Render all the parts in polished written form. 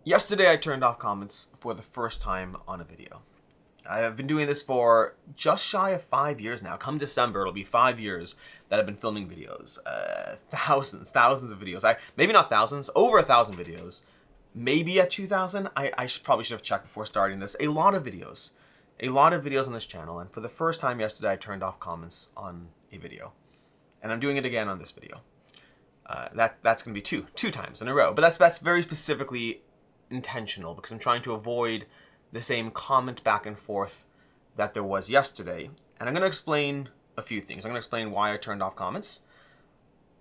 Yesterday I turned off comments for the first time on a video. I have been doing this for just shy of 5 years now. Come December, it'll be 5 years that I've been filming videos. Thousands of videos. Maybe not thousands, over 1,000 videos. Maybe at 2,000. I probably should have checked before starting this. A lot of videos. A lot of videos on this channel. And for the first time yesterday, I turned off comments on a video. And I'm doing it again on this video. That's going to be two times in a row. But that's very specifically intentional because I'm trying to avoid the same comment back and forth that there was yesterday. And I'm going to explain a few things. I'm going to explain why I turned off comments.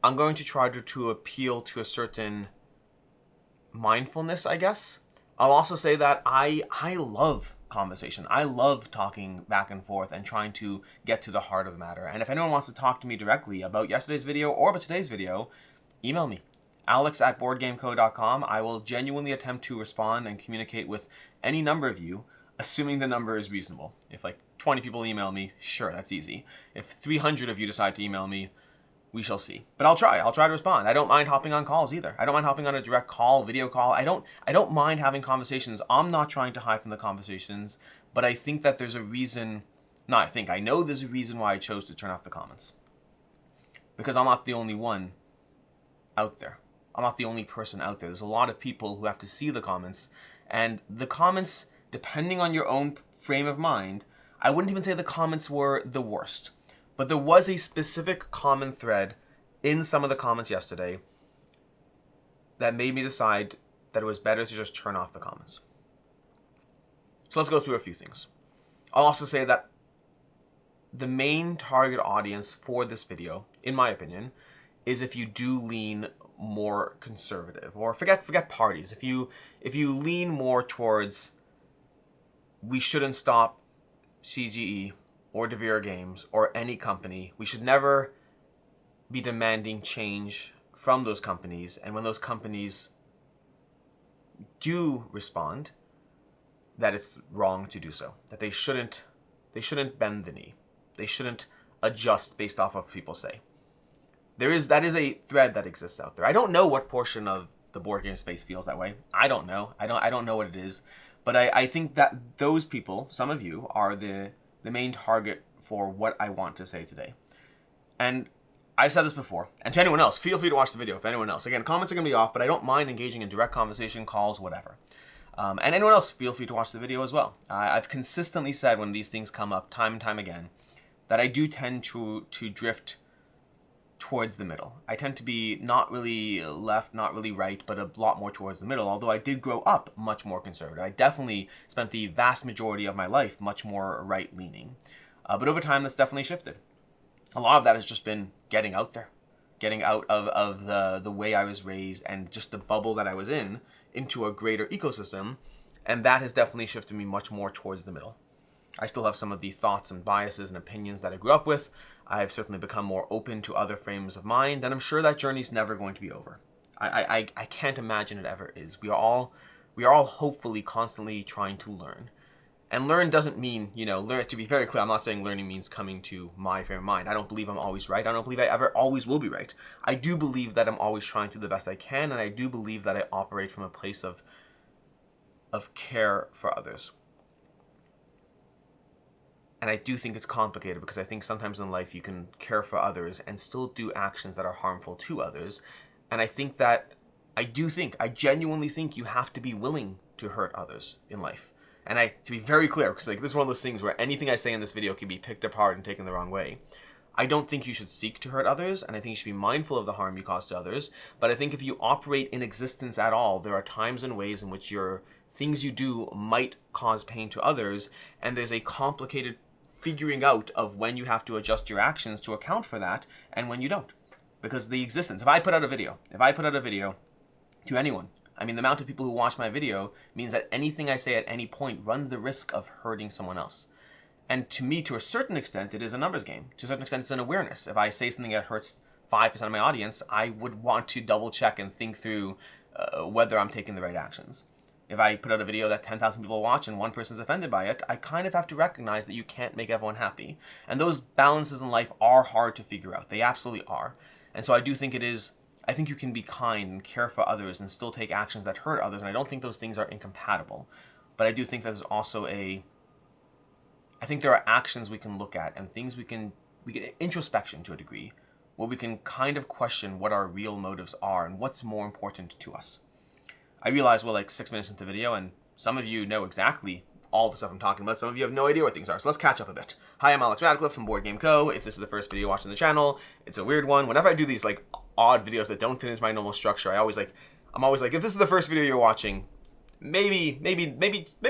I'm going to try to appeal to a certain mindfulness, I guess. I'll also say that I love conversation. I love talking back and forth and trying to get to the heart of the matter. And if anyone wants to talk to me directly about yesterday's video or about today's video, email me. alex@boardgameco.com. I will genuinely attempt to respond and communicate with any number of you, assuming the number is reasonable. If like 20 people email me, sure, that's easy. If 300 of you decide to email me, we shall see. But I'll try to respond. I don't mind hopping on calls either. I don't mind hopping on a direct call, video call. I don't mind having conversations. I'm not trying to hide from the conversations, but I think that there's a reason, I know there's a reason why I chose to turn off the comments. Because I'm not the only one out there. I'm not the only person out there. There's a lot of people who have to see the comments. And the comments, depending on your own frame of mind, I wouldn't even say the comments were the worst. But there was a specific common thread in some of the comments yesterday that made me decide that it was better to just turn off the comments. So let's go through a few things. I'll also say that the main target audience for this video, in my opinion, is if you do lean more conservative, or forget parties. If you lean more towards we shouldn't stop CGE or DeVere Games or any company, we should never be demanding change from those companies, and when those companies do respond, that it's wrong to do so. That they shouldn't bend the knee. They shouldn't adjust based off of what people say. That is a thread that exists out there. I don't know what portion of the board game space feels that way. I don't know. I don't know what it is. But I think that those people, some of you, are the main target for what I want to say today. And I've said this before. And to anyone else, feel free to watch the video if anyone else. Again, comments are going to be off, but I don't mind engaging in direct conversation, calls, whatever. And anyone else, feel free to watch the video as well. I've consistently said when these things come up time and time again that I do tend to drift towards the middle. I tend to be not really left, not really right, but a lot more towards the middle, although I did grow up much more conservative. I definitely spent the vast majority of my life much more right-leaning. But over time, that's definitely shifted. A lot of that has just been getting out there, getting out of the way I was raised and just the bubble that I was in into a greater ecosystem, and that has definitely shifted me much more towards the middle. I still have some of the thoughts and biases and opinions that I grew up with. I have certainly become more open to other frames of mind, and I'm sure that journey's never going to be over. I can't imagine it ever is. We are all hopefully constantly trying to learn. And learn doesn't mean, learn, to be very clear, I'm not saying learning means coming to my frame of mind. I don't believe I'm always right. I don't believe I ever always will be right. I do believe that I'm always trying to do the best I can, and I do believe that I operate from a place of care for others. And I do think it's complicated because I think sometimes in life you can care for others and still do actions that are harmful to others. And I think that, I genuinely think you have to be willing to hurt others in life. And to be very clear, because this is one of those things where anything I say in this video can be picked apart and taken the wrong way. I don't think you should seek to hurt others, and I think you should be mindful of the harm you cause to others. But I think if you operate in existence at all, there are times and ways in which your things you do might cause pain to others, and there's a complicated figuring out of when you have to adjust your actions to account for that and when you don't. Because the existence, if I put out a video to anyone, the amount of people who watch my video means that anything I say at any point runs the risk of hurting someone else. And to me, to a certain extent, it is a numbers game. To a certain extent, it's an awareness. If I say something that hurts 5% of my audience, I would want to double check and think through whether I'm taking the right actions. If I put out a video that 10,000 people watch and one person's offended by it, I kind of have to recognize that you can't make everyone happy. And those balances in life are hard to figure out. They absolutely are. And so I do think it is I think you can be kind and care for others and still take actions that hurt others, and I don't think those things are incompatible. But I do think that there's also I think there are actions we can look at and things we can introspection to a degree, where we can kind of question what our real motives are and what's more important to us. I realize we're like 6 minutes into the video, and some of you know exactly all the stuff I'm talking about. Some of you have no idea what things are, so let's catch up a bit. Hi, I'm Alex Radcliffe from Board Game Co. If this is the first video watching the channel, it's a weird one. Whenever I do these like odd videos that don't fit into my normal structure, I'm always like, if this is the first video you're watching, maybe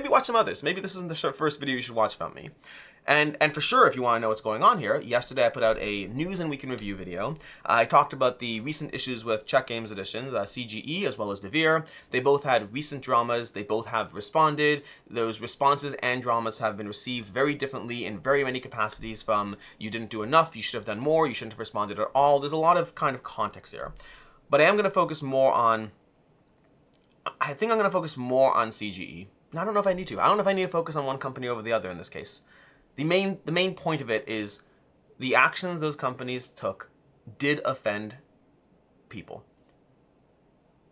watch some others. Maybe this isn't the first video you should watch about me. And for sure, if you want to know what's going on here, yesterday I put out a news and week in review video. I talked about the recent issues with Czech Games Editions, CGE, as well as Devere. They both had recent dramas. They both have responded. Those responses and dramas have been received very differently in very many capacities, from you didn't do enough, you should have done more, you shouldn't have responded at all. There's a lot of kind of context here. But I am going to focus more on... I think I'm going to focus more on CGE. I don't know if I need to. I don't know if I need to focus on one company over the other in this case. The main point of it is the actions those companies took did offend people.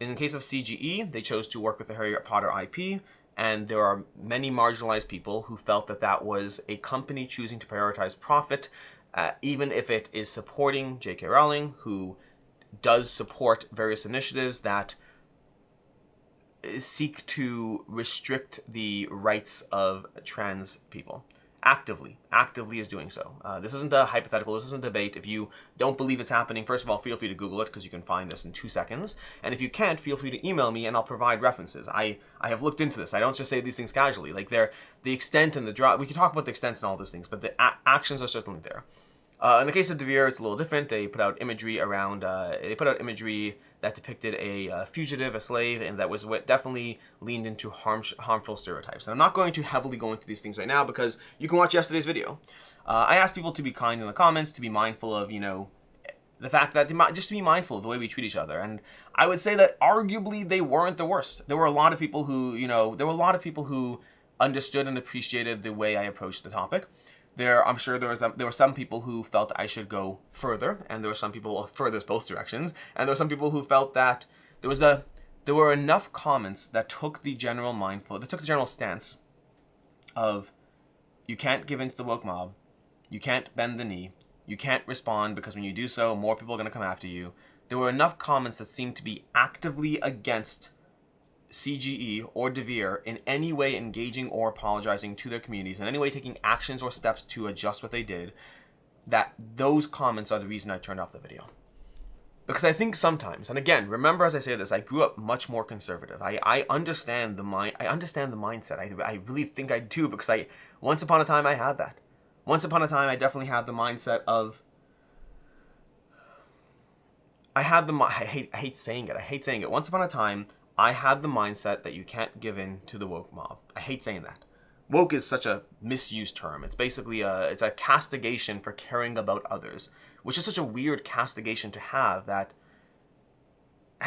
In the case of CGE, they chose to work with the Harry Potter IP, and there are many marginalized people who felt that that was a company choosing to prioritize profit, even if it is supporting J.K. Rowling, who does support various initiatives that seek to restrict the rights of trans people. Actively is doing so. This isn't a hypothetical, this isn't a debate. If you don't believe it's happening, first of all, feel free to Google it, because you can find this in 2 seconds. And if you can't, feel free to email me and I'll provide references. I have looked into this. I don't just say these things casually. Like, the extent and the we can talk about the extent and all those things, but the actions are certainly there. In the case of Devere, it's a little different. They put out imagery that depicted a fugitive, a slave, and that was what definitely leaned into harmful stereotypes. And I'm not going to heavily go into these things right now, because you can watch yesterday's video. I asked people to be kind in the comments, to be mindful of, the fact that just to be mindful of the way we treat each other. And I would say that arguably they weren't the worst. There were a lot of people who, understood and appreciated the way I approached the topic. I'm sure there were some people who felt I should go further, and there were some people furthest both directions, and there were some people who felt that there were enough comments that took the general stance of, you can't give in to the woke mob, you can't bend the knee, you can't respond, because when you do so, more people are going to come after you. There were enough comments that seemed to be actively against CGE or Devere in any way engaging or apologizing to their communities, in any way taking actions or steps to adjust what they did, that those comments are the reason I turned off the video. Because I think sometimes, and again, remember as I say this, I grew up much more conservative. I understand the mindset. I really think I do, because once upon a time I had that. Once upon a time I definitely had the mindset of, I hate saying it. Once upon a time, I had the mindset that you can't give in to the woke mob. I hate saying that. Woke is such a misused term. It's basically it's a castigation for caring about others, which is such a weird castigation to have.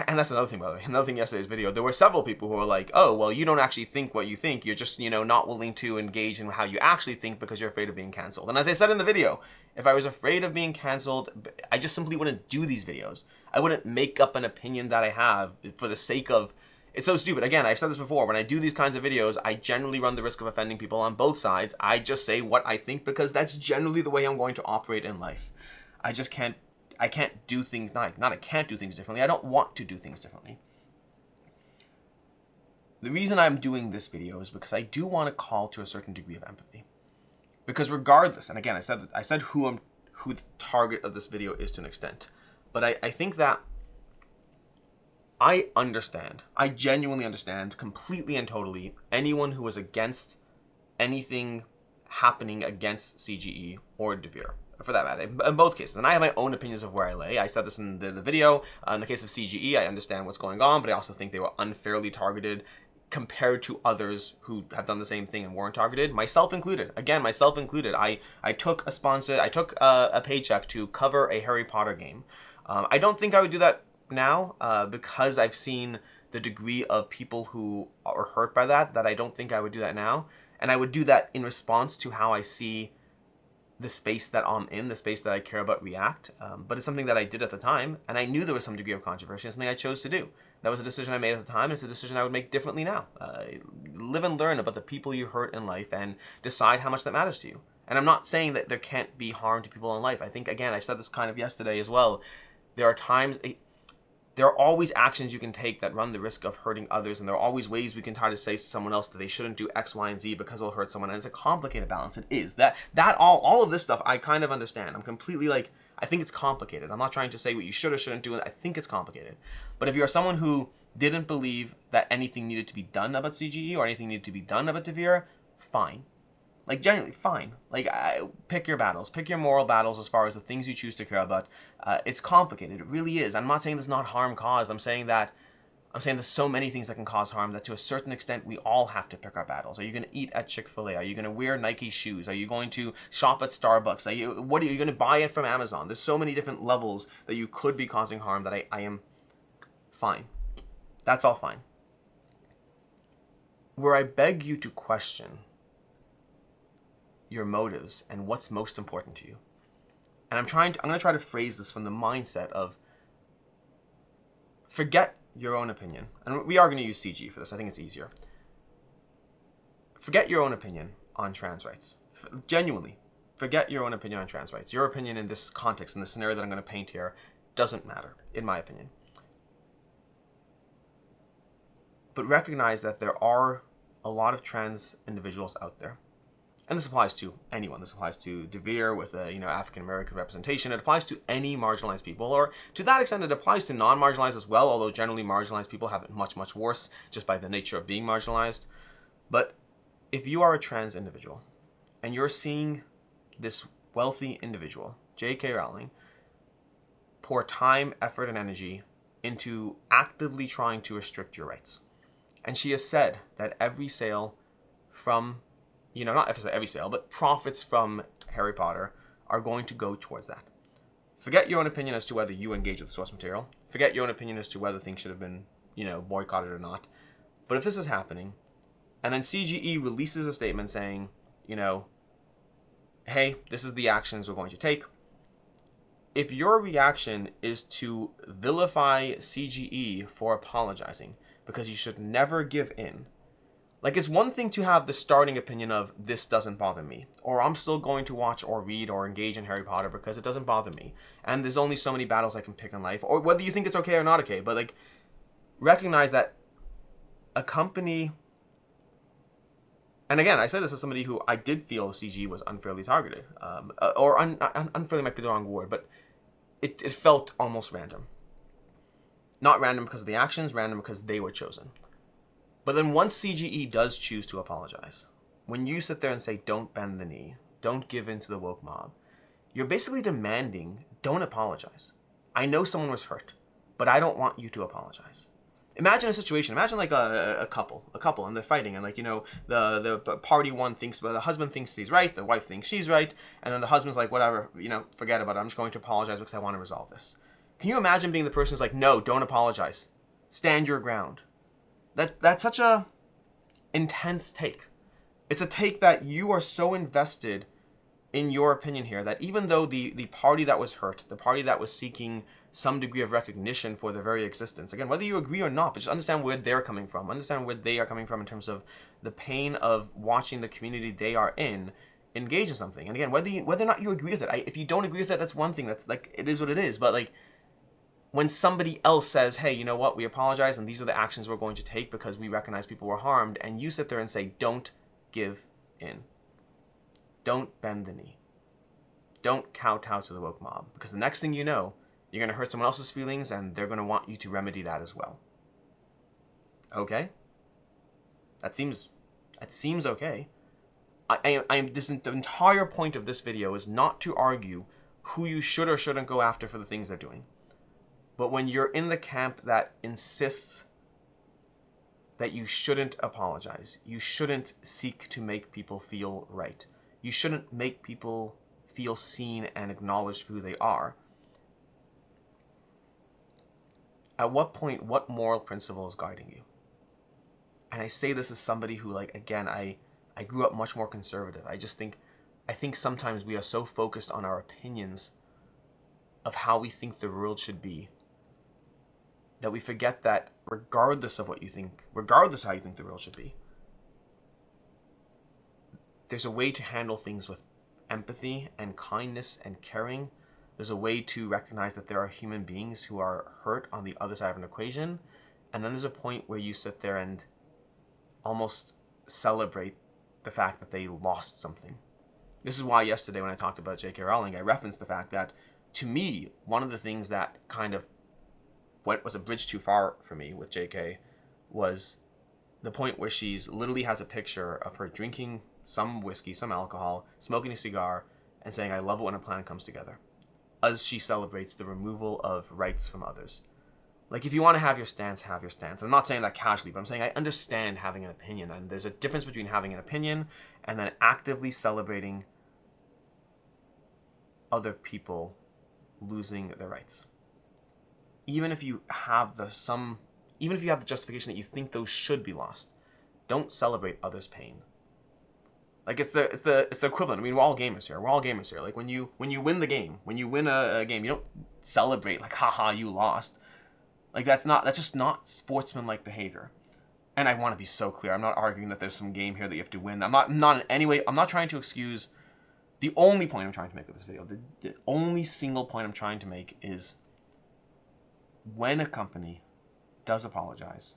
And that's another thing, by the way. Another thing yesterday's video, there were several people who were like, oh, well, you don't actually think what you think. You're just, not willing to engage in how you actually think because you're afraid of being canceled. And as I said in the video, if I was afraid of being canceled, I just simply wouldn't do these videos. I wouldn't make up an opinion that I have for the sake of... It's so stupid. Again, I've said this before. When I do these kinds of videos, I generally run the risk of offending people on both sides. I just say what I think, because that's generally the way I'm going to operate in life. I can't do things... I can't do things differently. I don't want to do things differently. The reason I'm doing this video is because I do want to call to a certain degree of empathy. Because regardless, and again, I said who the target of this video is to an extent. But I think that I genuinely understand completely and totally anyone who is against anything happening against CGE or Devere, for that matter, in both cases. And I have my own opinions of where I lay. I said this in the video. In the case of CGE, I understand what's going on, but I also think they were unfairly targeted compared to others who have done the same thing and weren't targeted, myself included. Again, myself included. I took a paycheck to cover a Harry Potter game. I don't think I would do that now, because I've seen the degree of people who are hurt by that I don't think I would do that now. And I would do that in response to how I see the space that I'm in, the space that I care about, react. But it's something that I did at the time, and I knew there was some degree of controversy. It's something I chose to do. That was a decision I made at the time. It's a decision I would make differently now. Live and learn about the people you hurt in life and decide how much that matters to you. And I'm not saying that there can't be harm to people in life. I think, again, I said this kind of yesterday as well. There are times, there are always actions you can take that run the risk of hurting others, and there are always ways we can try to say to someone else that they shouldn't do X, Y, and Z because it'll hurt someone. And it's a complicated balance. It is. All of this stuff I kind of understand. I'm completely like, I think it's complicated. I'm not trying to say what you should or shouldn't do. I think it's complicated. But if you're someone who didn't believe that anything needed to be done about CGE or anything needed to be done about Devere, fine. Like, generally, fine. Like, pick your battles. Pick your moral battles as far as the things you choose to care about. It's complicated. It really is. I'm not saying there's not harm caused. I'm saying there's so many things that can cause harm that to a certain extent we all have to pick our battles. Are you going to eat at Chick-fil-A? Are you going to wear Nike shoes? Are you going to shop at Starbucks? Are you going to buy it from Amazon? There's so many different levels that you could be causing harm that I am fine. That's all fine. Where I beg you to question your motives and what's most important to you. And I'm going to try to phrase this from the mindset of forget your own opinion. And we are going to use CG for this. I think it's easier. Forget your own opinion on trans rights. Genuinely, forget your own opinion on trans rights. Your opinion in this context, in the scenario that I'm going to paint here, doesn't matter, in my opinion. But recognize that there are a lot of trans individuals out there. And this applies to anyone. This applies to Devere with African-American representation. It applies to any marginalized people, or to that extent it applies to non-marginalized as well, although generally marginalized people have it much, much worse just by the nature of being marginalized. But if you are a trans individual and you're seeing this wealthy individual, J.K. Rowling, pour time, effort, and energy into actively trying to restrict your rights, and she has said that every sale from not every sale, but profits from Harry Potter are going to go towards that. Forget your own opinion as to whether you engage with the source material. Forget your own opinion as to whether things should have been, boycotted or not. But if this is happening, and then CGE releases a statement saying, hey, this is the actions we're going to take. If your reaction is to vilify CGE for apologizing because you should never give in, like, it's one thing to have the starting opinion of, this doesn't bother me, or I'm still going to watch or read or engage in Harry Potter because it doesn't bother me, and there's only so many battles I can pick in life, or whether you think it's okay or not okay, but, like, recognize that a company, and again, I say this as somebody who I did feel CG was unfairly targeted, unfairly might be the wrong word, but it felt almost random. Not random because of the actions, random because they were chosen. But then once CGE does choose to apologize, when you sit there and say, don't bend the knee, don't give in to the woke mob, you're basically demanding, don't apologize. I know someone was hurt, but I don't want you to apologize. Imagine a situation, imagine like a couple, and they're fighting, and the party one thinks, the husband thinks he's right, the wife thinks she's right, and then the husband's like, whatever, forget about it, I'm just going to apologize because I want to resolve this. Can you imagine being the person who's like, no, don't apologize. Stand your ground. That's such a intense take. It's a take that you are so invested in your opinion here that even though the party that was hurt, the party that was seeking some degree of recognition for their very existence, again, whether you agree or not, but just understand where they're coming from, understand where they are coming from in terms of the pain of watching the community they are in engage in something. And again, whether or not you agree with it, if you don't agree with it, that's one thing. That's like, it is what it is. But like, when somebody else says, hey, you know what, we apologize and these are the actions we're going to take because we recognize people were harmed, and you sit there and say, don't give in. Don't bend the knee. Don't kowtow to the woke mob, because the next thing you know, you're going to hurt someone else's feelings and they're going to want you to remedy that as well. Okay? That seems okay. The entire point of this video is not to argue who you should or shouldn't go after for the things they're doing. But when you're in the camp that insists that you shouldn't apologize, you shouldn't seek to make people feel right, you shouldn't make people feel seen and acknowledged for who they are, at what point, what moral principle is guiding you? And I say this as somebody who, like, again, I grew up much more conservative. I just think I think sometimes we are so focused on our opinions of how we think the world should be that we forget that regardless of what you think, regardless of how you think the world should be, there's a way to handle things with empathy and kindness and caring. There's a way to recognize that there are human beings who are hurt on the other side of an equation. And then there's a point where you sit there and almost celebrate the fact that they lost something. This is why yesterday when I talked about J.K. Rowling, I referenced the fact that, to me, one of the things that kind of was a bridge too far for me with J.K. was the point where she's literally has a picture of her drinking some whiskey, some alcohol, smoking a cigar, and saying, "I love it when a plan comes together," as she celebrates the removal of rights from others. Like, if you want to have your stance, have your stance. I'm not saying that casually, but I'm saying I understand having an opinion, and there's a difference between having an opinion and then actively celebrating other people losing their rights. Even if you have the justification that you think those should be lost, don't celebrate others' pain. Like, it's the equivalent. I mean, we're all gamers here. Like, when you win the game, when you win a game, you don't celebrate like, haha, you lost. Like, that's just not sportsmanlike behavior. And I want to be so clear. I'm not arguing that there's some game here that you have to win. I'm not in any way. I'm not trying to excuse. The only point I'm trying to make with this video, the only single point I'm trying to make is, when a company does apologize,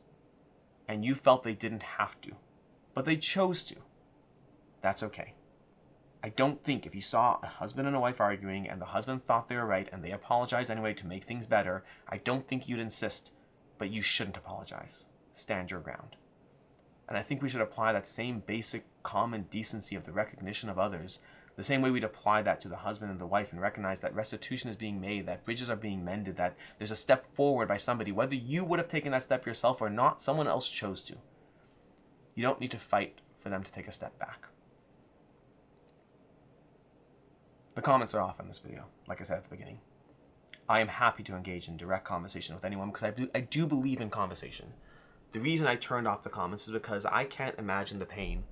and you felt they didn't have to, but they chose to, that's okay. I don't think if you saw a husband and a wife arguing and the husband thought they were right and they apologized anyway to make things better, I don't think you'd insist, but you shouldn't apologize. Stand your ground. And I think we should apply that same basic common decency of the recognition of others, the same way we'd apply that to the husband and the wife, and recognize that restitution is being made, that bridges are being mended, that there's a step forward by somebody. Whether you would have taken that step yourself or not, someone else chose to. You don't need to fight for them to take a step back. The comments are off on this video, like I said at the beginning. I am happy to engage in direct conversation with anyone because I do believe in conversation. The reason I turned off the comments is because I can't imagine the pain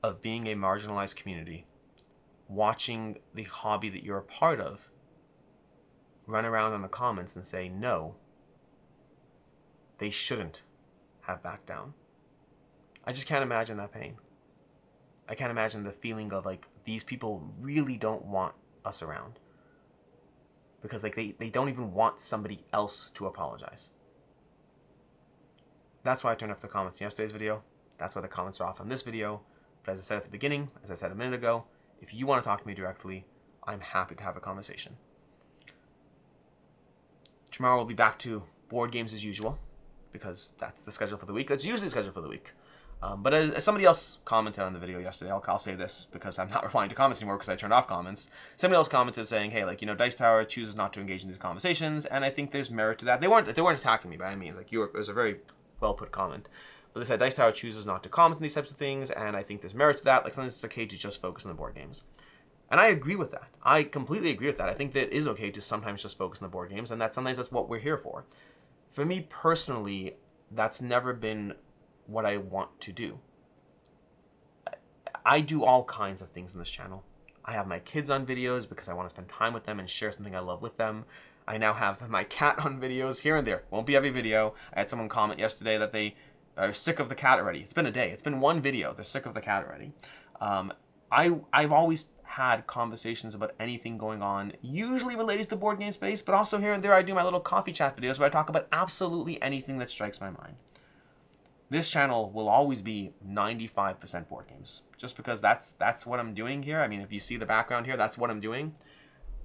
of being a marginalized community, watching the hobby that you're a part of run around on the comments and say, no, they shouldn't have backed down. I just can't imagine that pain. I can't imagine the feeling of, like, these people really don't want us around. Because, like, they don't even want somebody else to apologize. That's why I turned off the comments in yesterday's video. That's why the comments are off on this video. But as I said at the beginning, as I said a minute ago, if you want to talk to me directly, I'm happy to have a conversation. Tomorrow we'll be back to board games as usual, because that's the schedule for the week. That's usually the schedule for the week. But as somebody else commented on the video yesterday, I'll say this because I'm not replying to comments anymore because I turned off comments. Somebody else commented saying, hey, like, Dice Tower chooses not to engage in these conversations, and I think there's merit to that. They weren't attacking me by any means. Like, it was a very well put comment. But they said Dice Tower chooses not to comment on these types of things, and I think there's merit to that. Like, sometimes it's okay to just focus on the board games. And I agree with that. I completely agree with that. I think that it is okay to sometimes just focus on the board games, and that sometimes that's what we're here for. For me personally, that's never been what I want to do. I do all kinds of things on this channel. I have my kids on videos because I want to spend time with them and share something I love with them. I now have my cat on videos here and there. Won't be every video. I had someone comment yesterday that they are sick of the cat already. It's been a day. It's been one video. They're sick of the cat already. I've always had conversations about anything going on, usually related to the board game space, but also here and there I do my little coffee chat videos where I talk about absolutely anything that strikes my mind. This channel will always be 95% board games, just because that's what I'm doing here. I mean, if you see the background here, that's what I'm doing.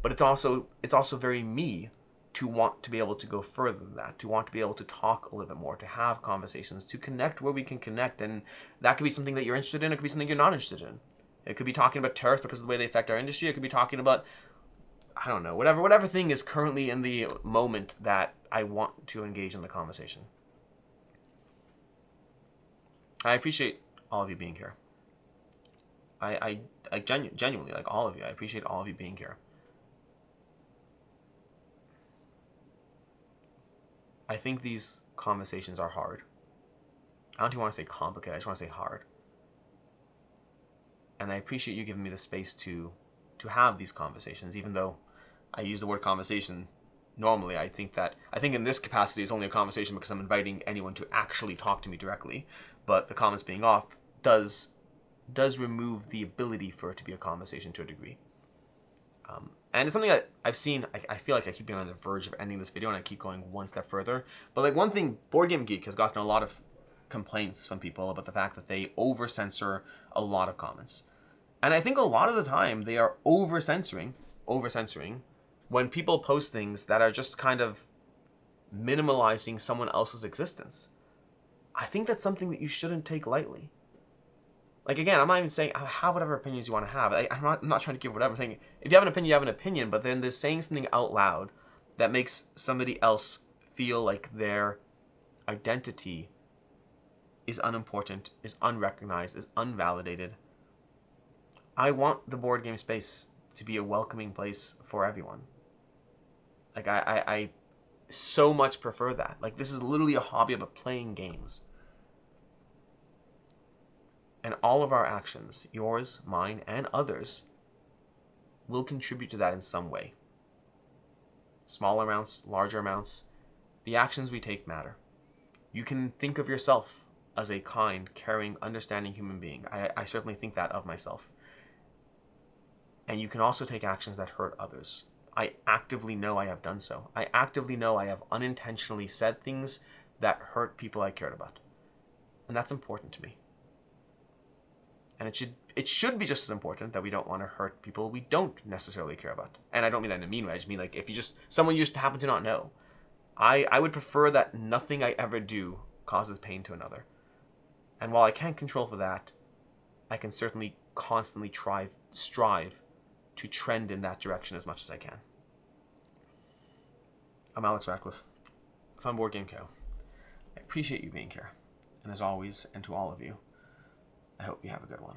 But it's also very me to want to be able to go further than that, to want to be able to talk a little bit more, to have conversations, to connect where we can connect. And that could be something that you're interested in. It could be something you're not interested in. It could be talking about tariffs because of the way they affect our industry. It could be talking about, I don't know, whatever thing is currently in the moment that I want to engage in the conversation. I appreciate all of you being here. I genuinely, like, all of you, I appreciate all of you being here. I think these conversations are hard. I don't even want to say complicated, I just want to say hard. And I appreciate you giving me the space to have these conversations, even though I use the word conversation normally. I think in this capacity it's only a conversation because I'm inviting anyone to actually talk to me directly. But the comments being off does remove the ability for it to be a conversation to a degree. And it's something that I've seen. I feel like I keep being on the verge of ending this video, and I keep going one step further. But like, one thing, Board Game Geek has gotten a lot of complaints from people about the fact that they over censor a lot of comments. And I think a lot of the time they are over censoring when people post things that are just kind of minimalizing someone else's existence. I think that's something that you shouldn't take lightly. Like, again, I'm not even saying have whatever opinions you want to have. I'm not trying to give whatever. I'm saying if you have an opinion, you have an opinion. But then there's saying something out loud that makes somebody else feel like their identity is unimportant, is unrecognized, is unvalidated. I want the board game space to be a welcoming place for everyone. Like, I so much prefer that. Like, this is literally a hobby about playing games. And all of our actions, yours, mine, and others, will contribute to that in some way. Small amounts, larger amounts, the actions we take matter. You can think of yourself as a kind, caring, understanding human being. I certainly think that of myself. And you can also take actions that hurt others. I actively know I have done so. I actively know I have unintentionally said things that hurt people I cared about. And that's important to me. And it should be just as important that we don't want to hurt people we don't necessarily care about. And I don't mean that in a mean way. I just mean, like, if someone you just happen to not know. I would prefer that nothing I ever do causes pain to another. And while I can't control for that, I can certainly constantly strive to trend in that direction as much as I can. I'm Alex Ratcliffe from Board Game Co. I appreciate you being here. And as always, and to all of you, I hope you have a good one.